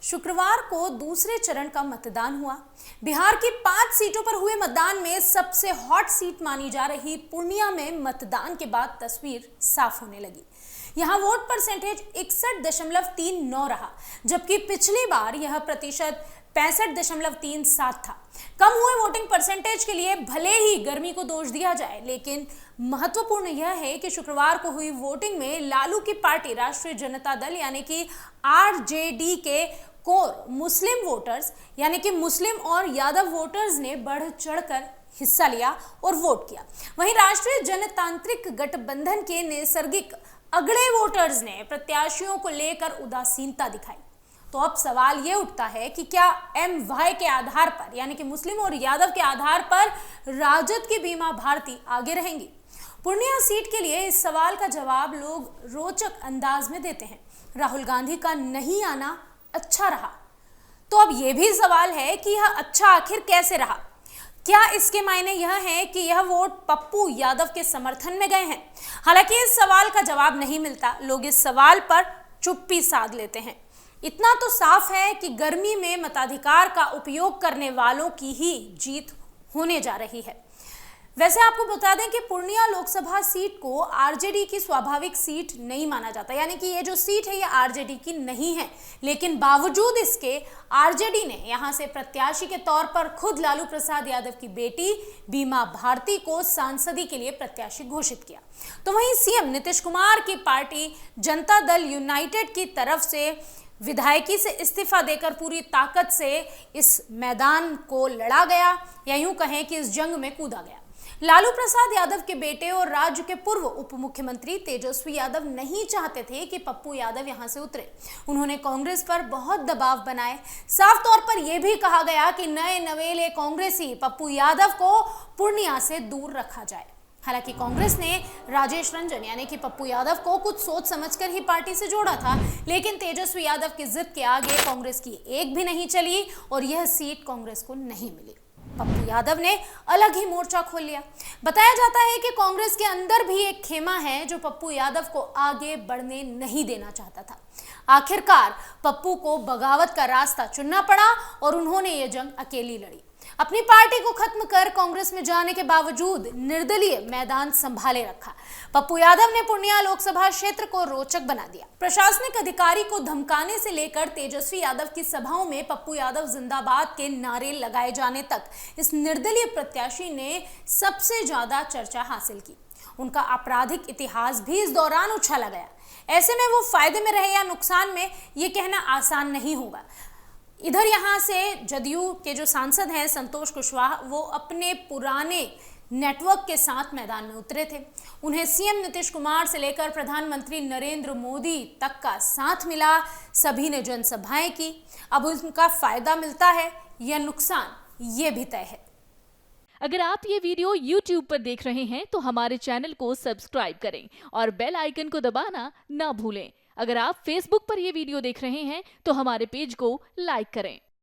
शुक्रवार को दूसरे चरण का मतदान हुआ। बिहार की 5 सीटों पर हुए मतदान में सबसे हॉट सीट मानी जा रही पूर्णिया में मतदान के बाद तस्वीर साफ होने लगी। यहां वोट परसेंटेज 61.39 रहा, जबकि पिछली बार यह प्रतिशत 65.37 था। कम हुए वोटिंग परसेंटेज के लिए भले ही गर्मी को दोष दिया जाए, लेकिन महत्वपूर्ण यह है कि शुक्रवार को हुई वोटिंग में लालू की पार्टी राष्ट्रीय जनता दल यानी कि आरजेडी के कोर मुस्लिम वोटर्स यानी कि मुस्लिम और यादव वोटर्स ने बढ़ चढ़कर हिस्सा लिया और वोट किया। वहीं राष्ट्रीय जनतांत्रिक गठबंधन के नैसर्गिक अगड़े वोटर्स ने प्रत्याशियों को लेकर उदासीनता दिखाई। तो अब सवाल ये उठता है कि क्या MY के आधार पर यानी कि मुस्लिम और यादव के आधार पर राजद की बीमा भारती आगे रहेंगी? पूर्णिया सीट के लिए इस सवाल का जवाब लोग रोचक अंदाज में देते हैं। राहुल गांधी का नहीं आना अच्छा रहा। तो अब यह भी सवाल है कि यह अच्छा आखिर कैसे रहा? क्या इसके मायने यह है कि यह वोट पप्पू यादव के समर्थन में गए हैं? हालांकि इस सवाल का जवाब नहीं मिलता। लोग इस सवाल पर चुप्पी साध लेते हैं। इतना तो साफ है कि गर्मी में मताधिकार का उपयोग करने वालों की ही जीत होने जा रही है। वैसे आपको बता दें कि पूर्णिया लोकसभा सीट को आरजेडी की स्वाभाविक सीट नहीं माना जाता, यानी कि ये जो सीट है ये आरजेडी की नहीं है, लेकिन बावजूद इसके आरजेडी ने यहां से प्रत्याशी के तौर पर खुद लालू प्रसाद यादव की बेटी बीमा भारती को सांसदी के लिए प्रत्याशी घोषित किया। तो वहीं सीएम नीतीश कुमार की पार्टी जनता दल यूनाइटेड की तरफ से विधायकी से इस्तीफा देकर पूरी ताकत से इस मैदान को लड़ा गया, या यूं कहें कि इस जंग में कूदा गया। लालू प्रसाद यादव के बेटे और राज्य के पूर्व उप मुख्यमंत्री तेजस्वी यादव नहीं चाहते थे कि पप्पू यादव यहां से उतरे। उन्होंने कांग्रेस पर बहुत दबाव बनाए। साफ तौर पर यह भी कहा गया कि नए नवेले कांग्रेसी पप्पू यादव को पूर्णिया से दूर रखा जाए। हालांकि कांग्रेस ने राजेश रंजन यानी कि पप्पू यादव को कुछ सोच समझकर ही पार्टी से जोड़ा था, लेकिन तेजस्वी यादव की जिद के आगे कांग्रेस की एक भी नहीं चली और यह सीट कांग्रेस को नहीं मिली। पप्पू यादव ने अलग ही मोर्चा खोल लिया। बताया जाता है कि कांग्रेस के अंदर भी एक खेमा है जो पप्पू यादव को आगे बढ़ने नहीं देना चाहता था। आखिरकार पप्पू को बगावत का रास्ता चुनना पड़ा और उन्होंने ये जंग अकेली लड़ी। अपनी पार्टी को खत्म कर कांग्रेस में जाने के बावजूद निर्दलीय मैदान संभाले रखा। पप्पू यादव ने पूर्णिया लोकसभा क्षेत्र को रोचक बना दिया। प्रशासनिक अधिकारी को धमकाने से लेकर तेजस्वी यादव की सभाओं में पप्पू यादव जिंदाबाद के नारे लगाए जाने तक इस निर्दलीय प्रत्याशी ने सबसे ज्यादा चर्चा हासिल की। उनका आपराधिक इतिहास भी इस दौरान उछाला गया। ऐसे में वो फायदे में रहे या नुकसान में, ये कहना आसान नहीं होगा। इधर यहां से जदयू के जो सांसद हैं संतोष कुशवाहा, वो अपने पुराने नेटवर्क के साथ मैदान में उतरे थे। उन्हें सीएम नीतीश कुमार से लेकर प्रधानमंत्री नरेंद्र मोदी तक का साथ मिला। सभी ने जनसभाएं की। अब उनका फायदा मिलता है या नुकसान, ये भी तय है। अगर आप ये वीडियो YouTube पर देख रहे हैं तो हमारे चैनल को सब्सक्राइब करें और बेल आइकन को दबाना ना भूलें। अगर आप Facebook पर ये वीडियो देख रहे हैं तो हमारे पेज को लाइक करें।